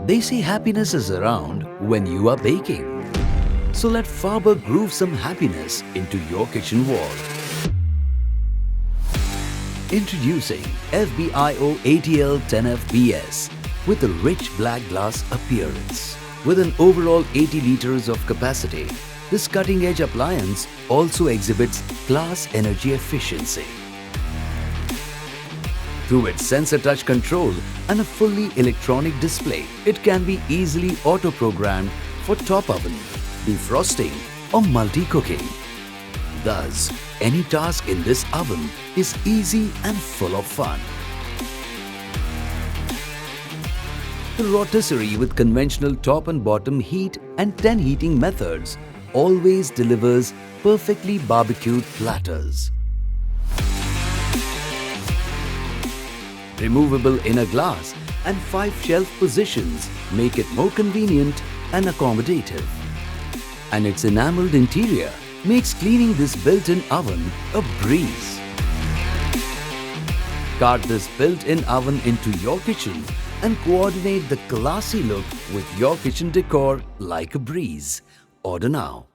They say happiness is around when you are baking. So let Faber groove some happiness into your kitchen wall. Introducing FBIO ATL 10FBS with a rich black glass appearance. With an overall 80 liters of capacity, this cutting-edge appliance also exhibits class energy efficiency. Through its sensor touch control and a fully electronic display, it can be easily auto-programmed for top oven, defrosting or multi-cooking. Thus, any task in this oven is easy and full of fun. The rotisserie with conventional top and bottom heat and 10 heating methods always delivers perfectly barbecued platters. Removable inner glass and 5 shelf positions make it more convenient and accommodative. And its enameled interior makes cleaning this built-in oven a breeze. Cart this built-in oven into your kitchen and coordinate the classy look with your kitchen decor like a breeze. Order now.